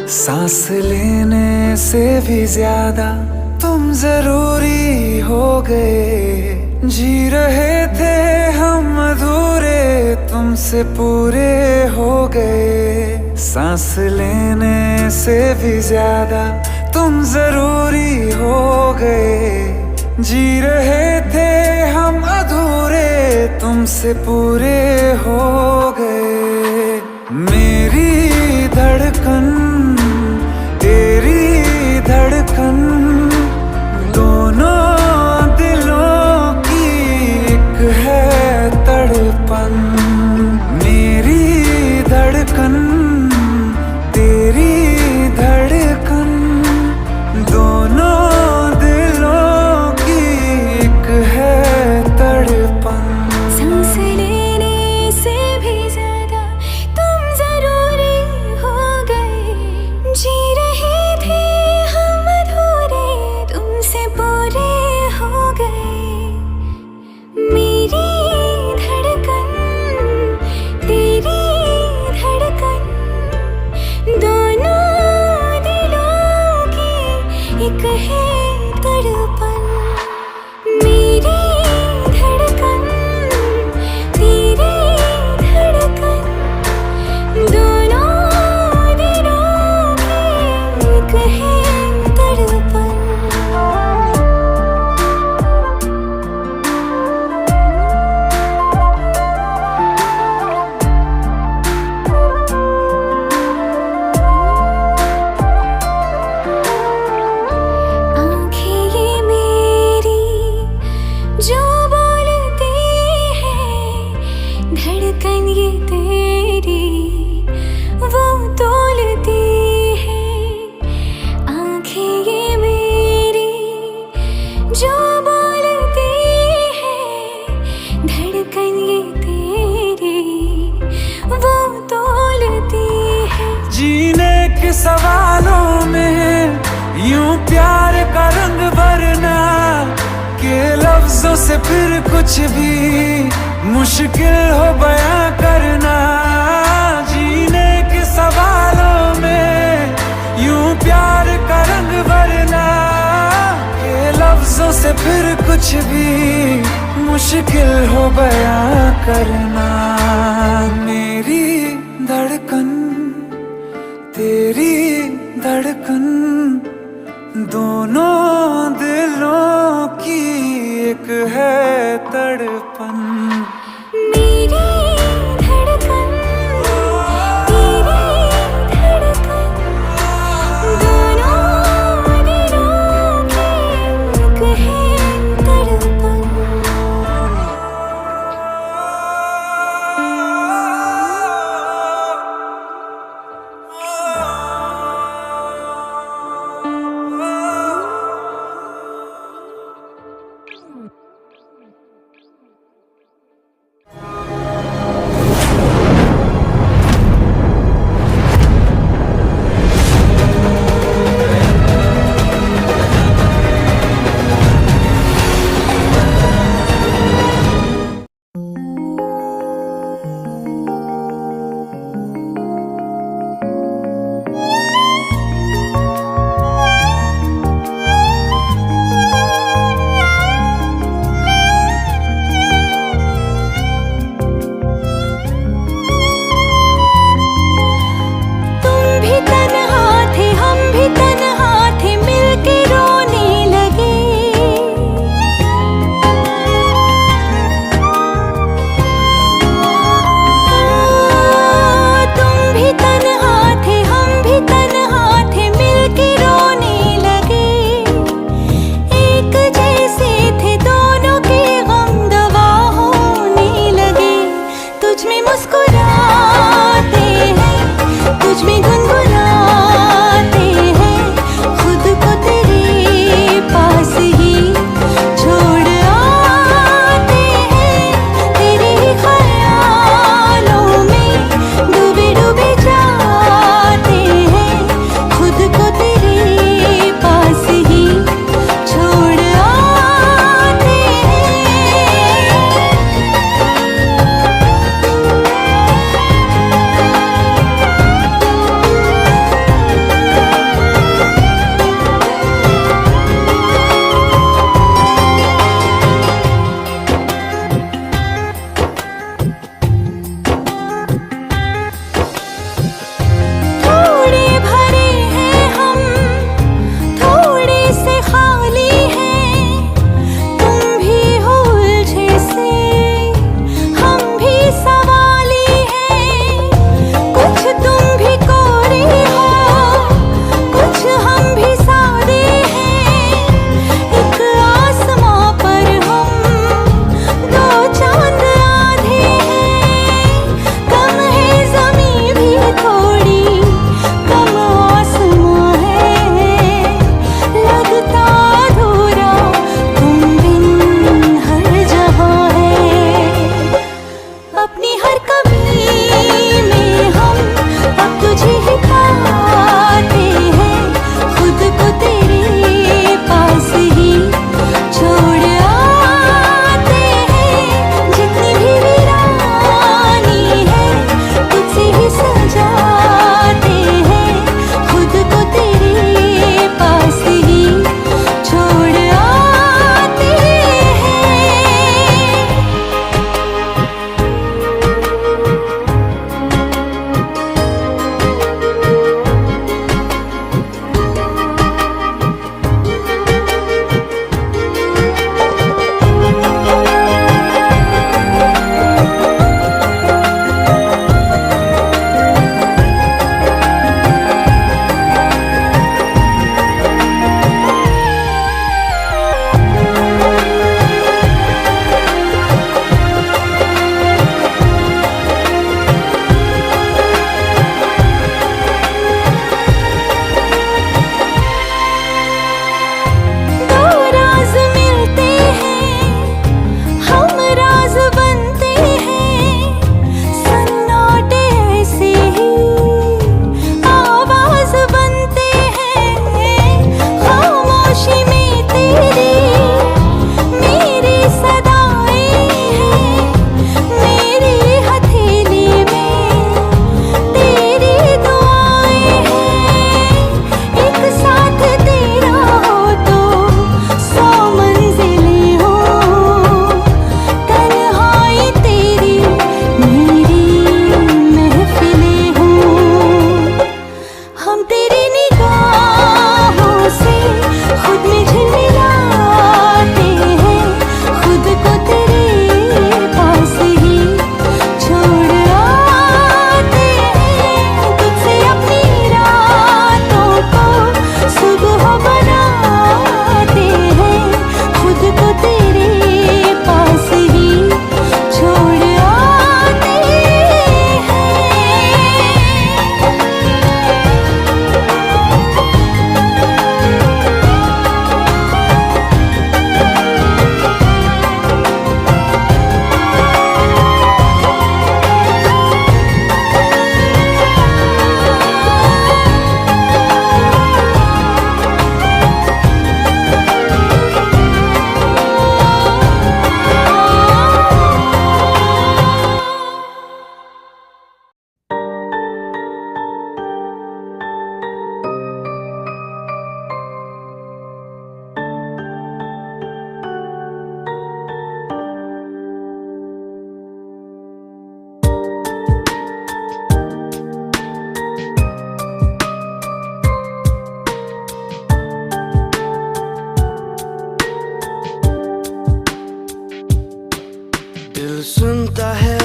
सांस लेने से भी ज्यादा तुम जरूरी हो गए। जी रहे थे हम अधूरे, तुमसे पूरे हो गए। सांस लेने से भी ज्यादा तुम जरूरी हो गए। जी रहे थे हम अधूरे, तुमसे पूरे हो गए। मेरी धड़कन तेरी धड़कन, दोनों दिलों की एक है तड़पन। मेरी धड़कन तेरी धड़कन, दोनों दिलों की एक है तड़पन। सांस लेने से भी ज्यादा तुम जरूरी हो गए। जी रहे थे हम अधूरे, तुमसे पूरे हो गए। मेरी धड़कन तेरी धड़कन, दोनों दिलों की एक है तड़पन। मेरी धड़कन तेरी धड़कन, दोनों दिलों की एक है तड़पन। आँखें ये मेरी जो बोलती है, धड़कन ये तेरी वो तोलती है। आँखें ये मेरी जो बोलती है, धड़कन ये तेरी वो तोलती है। जीने के सवालों में यूं प्यार का रंग भरना, के लफ्जों से फिर कुछ भी मुश्किल हो बयां करना। जीने के सवालों में यूं प्यार का रंग भरना, के लफ्जों से फिर कुछ भी मुश्किल हो बयां करना। मेरी धड़कन तेरी धड़कन, दोनों दिलों की एक है तड़पन। मेरी धड़कन तेरी धड़कन, दोनों दिलों की एक है तड़पन। सुनता है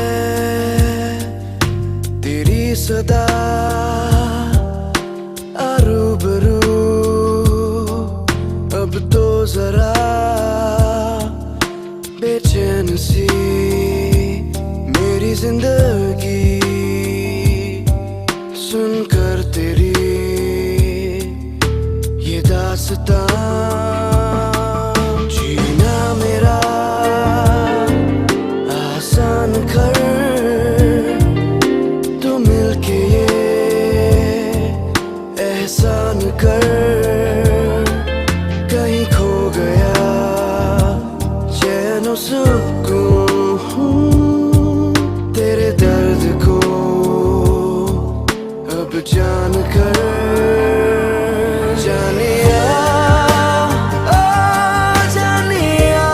तेरी सदा रूबरू। अब तो जरा बेचैन सी मेरी जिंदगी सुनकर तेरी ये दास्तां। जीना मेरा आसान कर तो मिलके ये एहसान कर। कहीं खो गया चैन सुकून तेरे दर्द को अब जान कर। जानिया ओ जानिया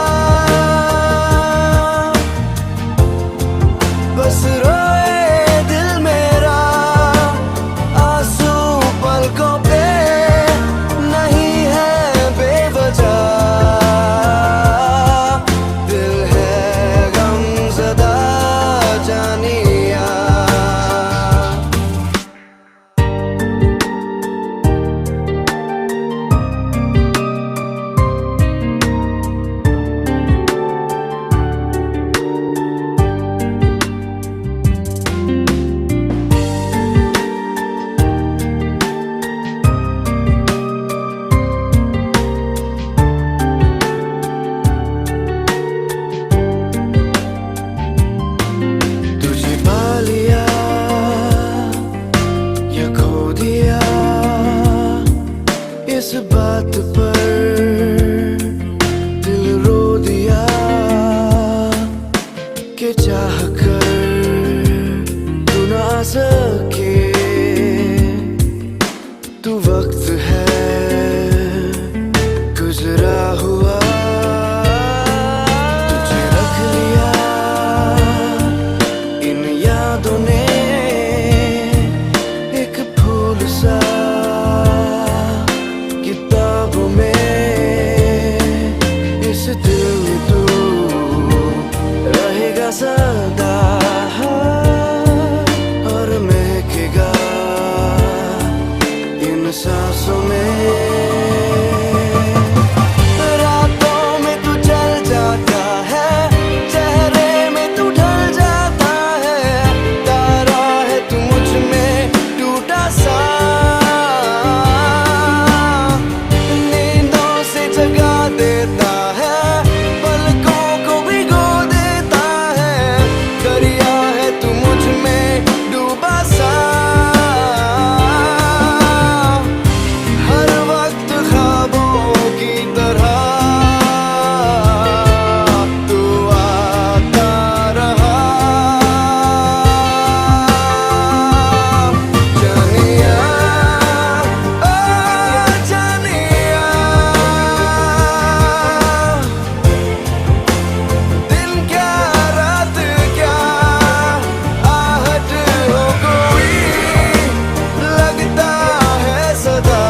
बस रोए दिल मेरा आंसू पलकों पे नहीं है बेवजह। दिल है गमज़दा जानिया। तुझे पा लिया या खो दिया इस बात पर दिल रो दिया कि चाह कर तू ना सके। तू वक्त है गुजरा हुआ तुझे रख लिया इन यादों ने एक फूल सा किताबों में। इस दिल में तू रहेगा सदा और महकेगा इन सांसों में। रातों में तू चल जाता है चेहरे में तू ढल जाता है। तारा है तू मुझ में टूटा सा नींदों से जगा देता है पलकों को भिगो देता है। दरिया है तू मुझ में डूबा सा हर वक्त ख्वाबों की तरह तू आता रहा। जानिया ओ जानिया दिन क्या रात क्या आहट हो कोई लगता है सदा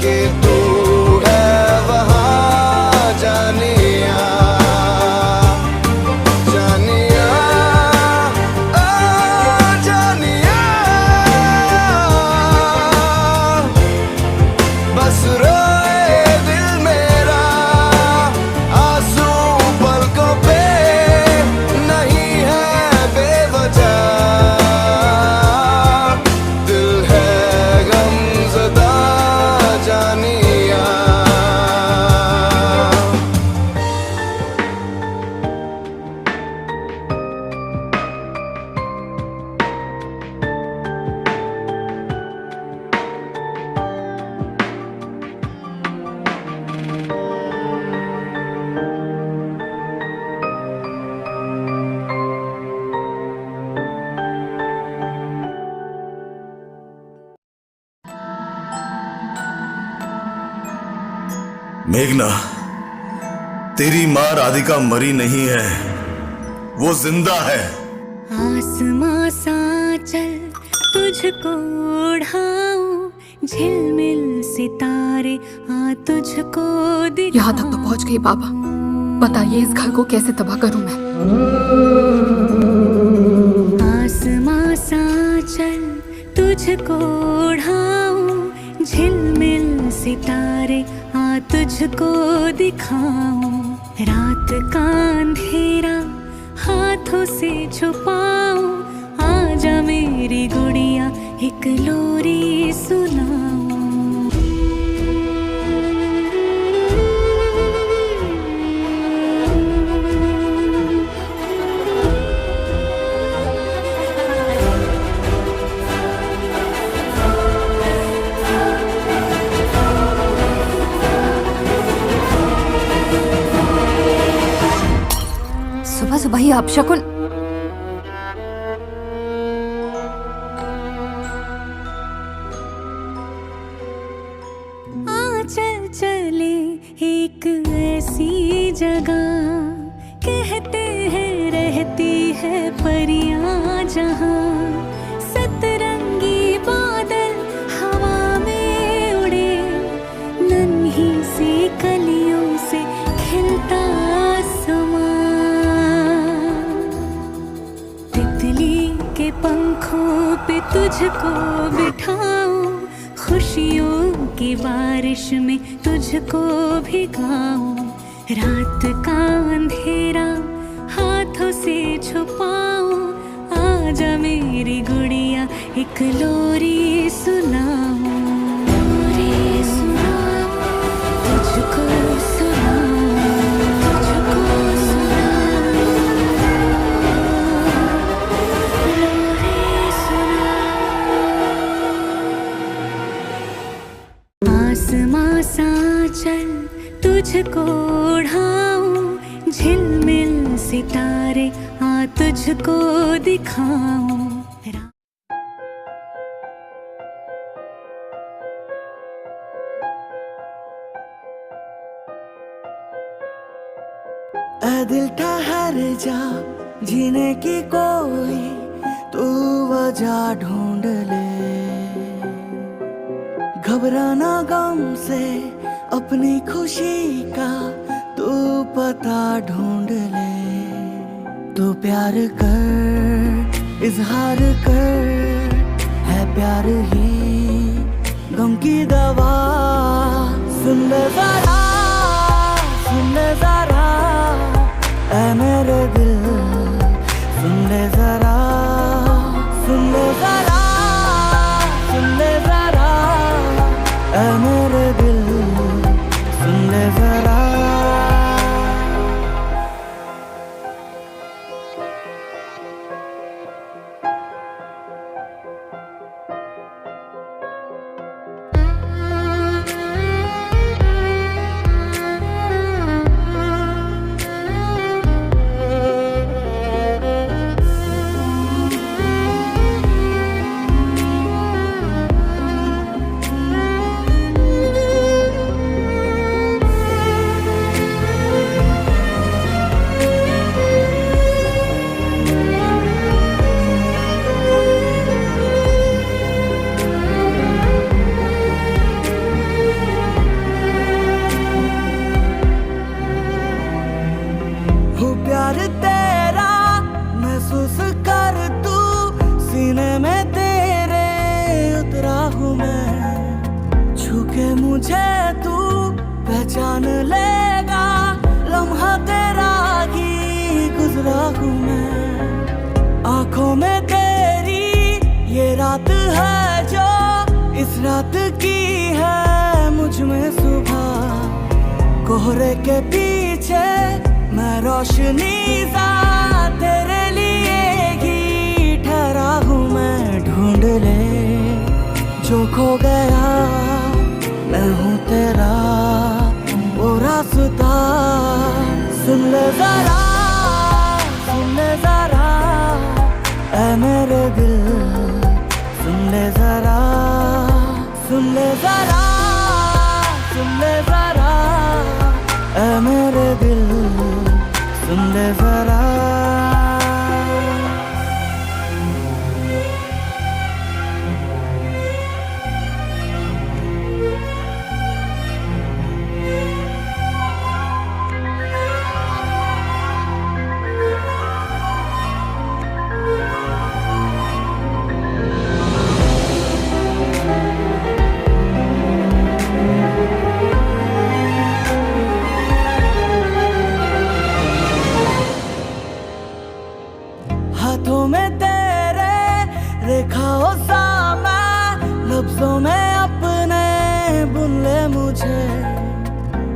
कि तू है वहाँ। जानिया जानिया ओ जानिया बस रोए दिल मेरा आंसू पलकों पे नहीं है बेवजह। दिल है गमज़दा जानिया। मेघना, तेरी माँ राधिका मरी नहीं है, वो जिंदा है। आसमां सा चल तुझको उड़ाऊं, झिलमिल सितारे आ तुझको दिखाऊं। यहाँ तक तो पहुंच गई बाबा। बताइए इस घर को कैसे तबाह करूं मैं? आसमां सा चल तुझको उड़ाऊं, झिलमिल सितारे आ तुझको दिखाऊं, रात का अंधेरा हाथों से छुपाऊं, आजा मेरी गुड़िया एक लोरी सुनाऊं। सुबह सुबह ही आप शकुन। चल चले एक ऐसी जगह, कहते हैं रहती है परियां जहां, सतरंगी बादल हवा में उड़े, नन्ही सी कलियों से खिलता आसमां, तितली के पंखों पे तुझको बिठाऊं, खुशियों की बारिश में तुझको भिगाऊं, रात का अंधेरा हाथों से छुपाऊं, आजा मेरी गुड़िया एक लोरी सुनाऊं, लोरी सुनाऊं, तुझको सुनाऊं, तुझको सुनाऊं, लोरी सुनाऊं। आसमां सा चल तुझको उड़ाऊं, झिलमिल सितारे आ तुझको दिखाऊं। ऐ दिल ठहर जा, जीने की कोई तू वजह ढूंढ ले, घबराना गम से अपनी खुशी का तू पता ढूंढ ले, तू प्यार कर इजहार कर, है प्यार ही गम की दवा, सुन ले जरा, सुन ले जरा, ऐ मेरे दिल, सुन ले जरा, सुन ले जरा, सुन ले जरा, ऐ मेरे दिल, सुन ले जरा। प्यार तेरा महसूस कर तू, सीने में तेरे उतरा हूँ मैं, छू के मुझे तू पहचान लेगा, लम्हा तेरा ही गुजरा हूँ मैं, आंखों में तेरी ये रात है जो इस रात की है मुझ में सुबह, कोहरे के पीछे मैं रोशनी सा तेरे लिए ही ठहरा हूँ मैं, ढूंढ ले जो खो गया, मैं हूँ तेरा वो रास्ता, सुन ले जरा, सुन ले जरा, ऐ मेरे दिल, सुन ले जरा, सुन ले जरा, सुन ले जरा, ऐ मेरे दिल, सुन ले जरा। होठों में तेरे रेखाओं सा मैं लफ्जों में अपने बुन ले मुझे।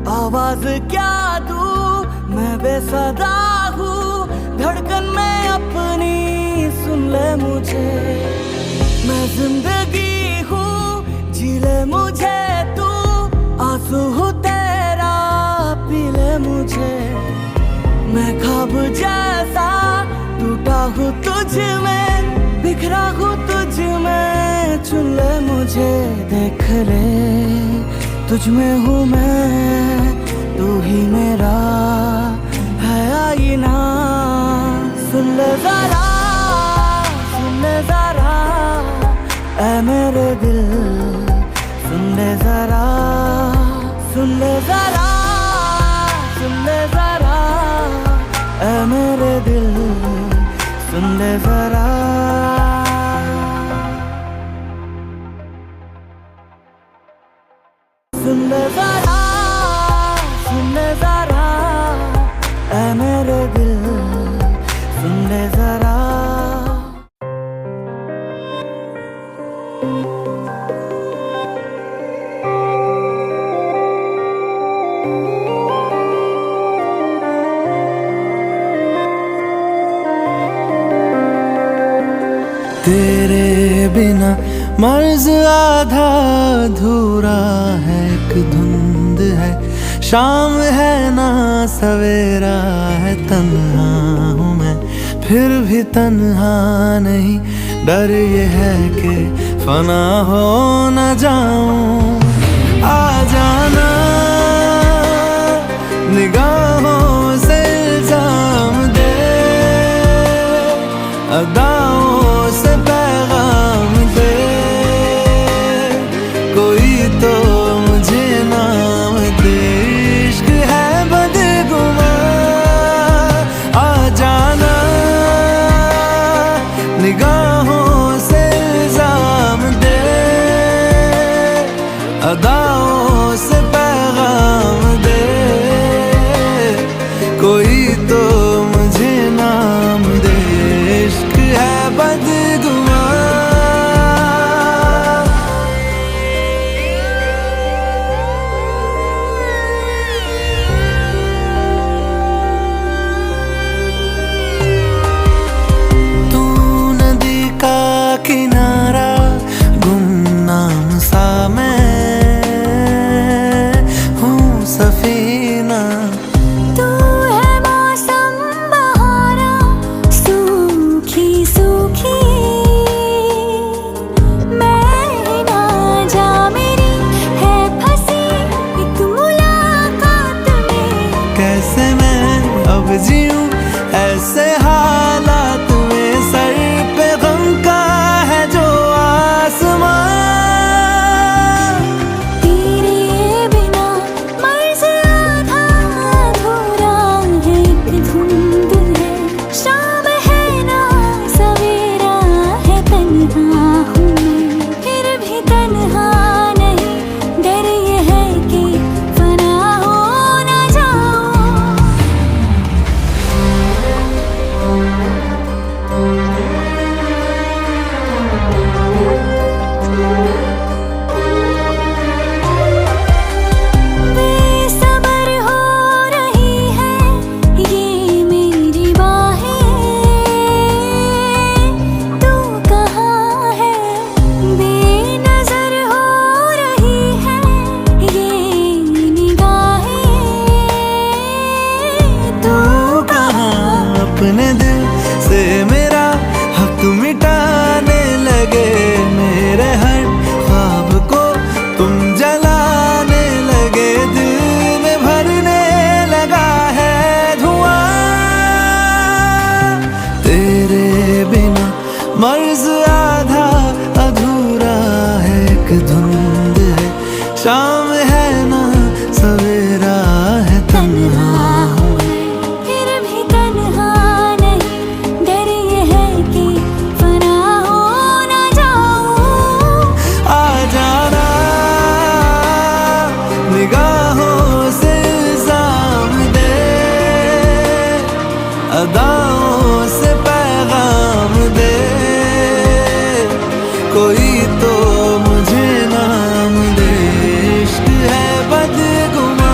आवाज क्या दूं मैं बेसदा हूँ, धड़कन में अपनी सुन ले मुझे। मैं जिंदगी हूँ जी ले मुझे तू, आंसू हूँ तेरा पी ले मुझे। मैं ख्वाब जैसा टूटा हूँ तुझ में, बिखरा हूँ तुझ में, चुन ले मुझे। देख ले तुझ में हूँ मैं, तू ही मेरा है आईना। सुन ले जरा, सुन ले जरा ऐ मेरे दिल, सुन ले जरा, सुन ले जरा, सुन ले जरा ऐ मेरे दिल, सुन ले जरा। सुन ले जरा, सुन ले जरा ऐ मेरे दिल, सुन ले जरा। तेरे बिना मर्ज आधा अधूरा है, एक धुंध है शाम है ना सवेरा है। तन्हा हूँ मैं फिर भी तन्हा नहीं, डर ये है कि फना हो न जाऊं। आ जाना निगाहों से इल्जाम दे, अदाओं से पैगाम दे, कोई तो मुझे नाम दे। इश्क है बदगुमा, आ जाना निगाहों से इल्जाम दे, अदाओं से पैगाम दे, कोई तो मुझे नाम दे। इश्क है बदगुमा। तू नदी का किनारा, गुमनाम सा मैं हूँ सफीना। तू है मौसम बहारा, सूखी सूखी मैं ना जा, मेरी है फंसी एक मुलाकात में। कैसे मैं अब जीऊं ऐसे हालात में, सर पे गम का है जो आसमां। तेरे बिना मर्ज आधा अधूरा है, एक धुंध है शाम है ना सवेरा है। तन्हा हूँ मैं फिर भी तन्हा नहीं, डर ये है कि फना हो न जाऊं। बेसब्र हो रही है ये मेरी बाहें, तू कहाँ है? बेनज़र हो रही है ये निगाहें, तू कहाँ अपने दिल से मेरा हक मिटाने लगे। मेरे हर ख्वाब को तुम जलाने लगे, दिल में भरने लगा है धुआं। तेरे बिना मर्ज आधा अधूरा है, एक धुंध है शाम है ना सवेरा है। तन्हा हूँ फिर भी तन्हा नहीं, डर ये है कि फना हो न जाऊं। आ जाना निगाहों से इल्जाम दे, अदाओं से पैगाम कोई तो मुझे नाम दे, इश्क है बदगुमां।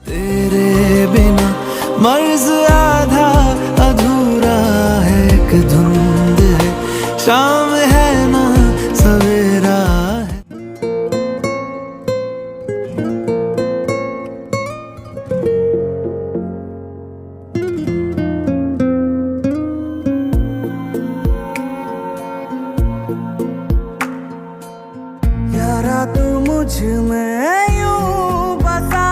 तेरे बिना मर्ज आधा अधूरा है, एक धुंध है, शाम है ना सवेरा है। यारा तू मुझ में यूं बसा,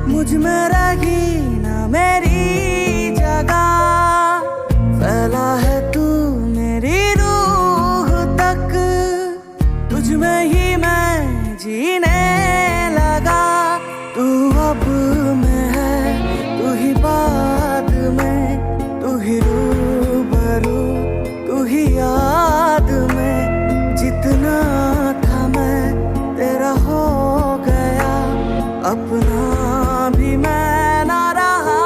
मुझ में रही ना मेरी जगह, फैला है तू मेरी रूह तक, तुझ में ही मैं जीने लगा। तू अब में है, तू ही बाद में, तू ही रूबरू, तू ही याद में, जितना था मैं तेरा हो गया, अपना भी मैं ना रहा।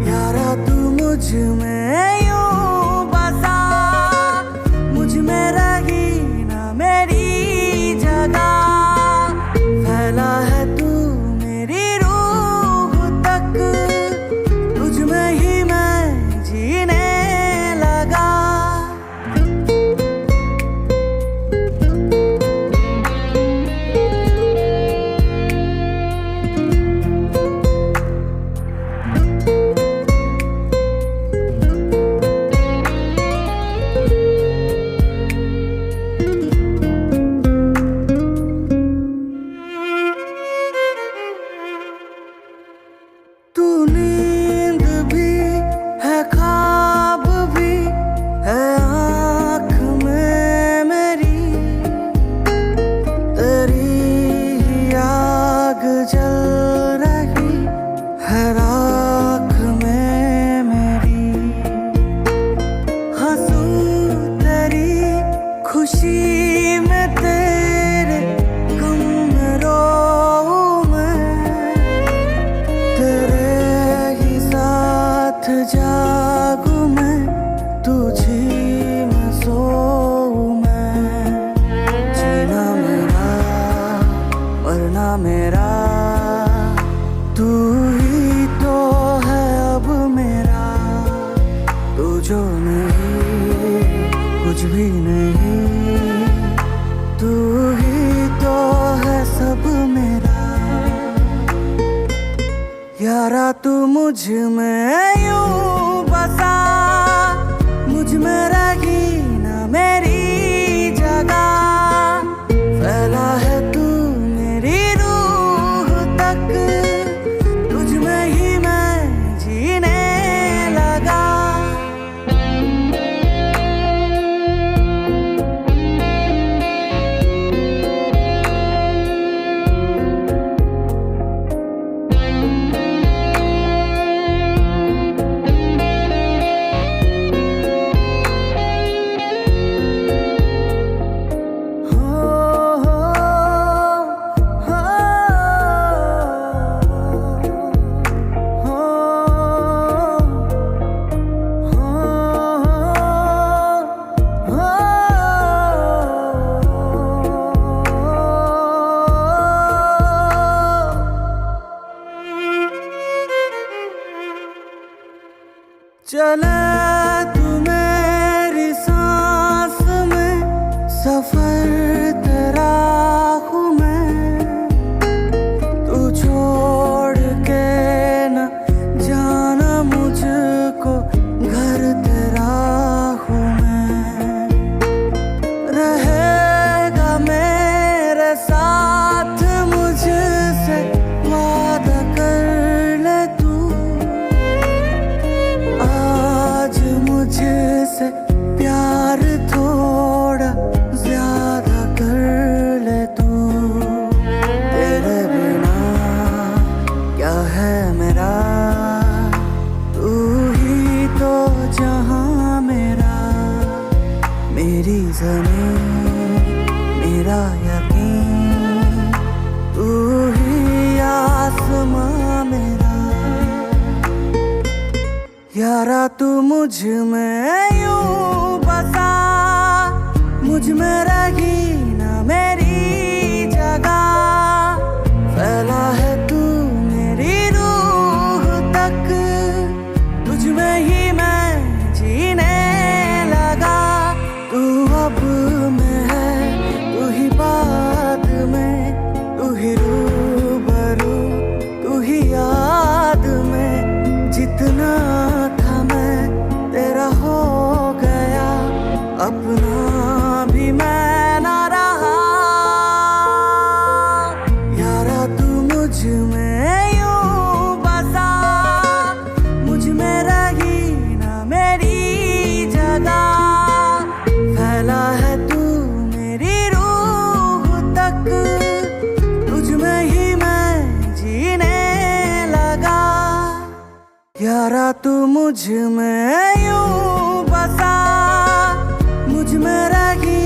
यारा तू मुझ में यूं बसा, मुझ में रही ना मेरी जगह, फैला है तू मेरी रूह तक, तुझ में ही मैं जीने लगा। तू नींद भी है, ख्वाब भी है आँख में मेरी, तेरी ही आग जल रही है राख में मेरी। हंसूं तेरी खुशी में, तेरे गम में रोऊं मैं, तेरे ही साथ जागूं मैं, तुझी में सोऊं मैं। जीना मेरा मरना मेरा, तू ही तो है अब मेरा, तू जो नहीं कुछ भी नहीं, तू ही तो है सब मेरा। यारा तू मुझ में यूं बसा, मुझ में रही ना मेरी जगह, फैला है तू मेरी रूह तक, तुझ में ही मैं जीने लगा। चले तू मेरी सांस में, सफर तेरा हूँ मैं, तू छोड़ के न जाना मुझको, घर तेरा हूँ मैं। रहेगा मेरे साथ मुझसे वादा कर ले तू, आज यारा तू मुझ में यूं बसा, मुझ में रही ना मेरी जगह, फैला है तू मेरी रूह तक, तुझ में ही मैं जीने लगा। तू अब में है, तू ही बाद में, तू ही रूबरू, तू ही याद में, जितना था मैं तेरा हो गया, अपना भी मैं ना रहा। यारा तू मुझ में यूं बसा, मुझ में रही ना मेरी जगह, फैला है तू मेरी रूह तक, तुझ में ही मैं जीने लगा। यारा तू मुझ में यूं बसा, मुझ में रही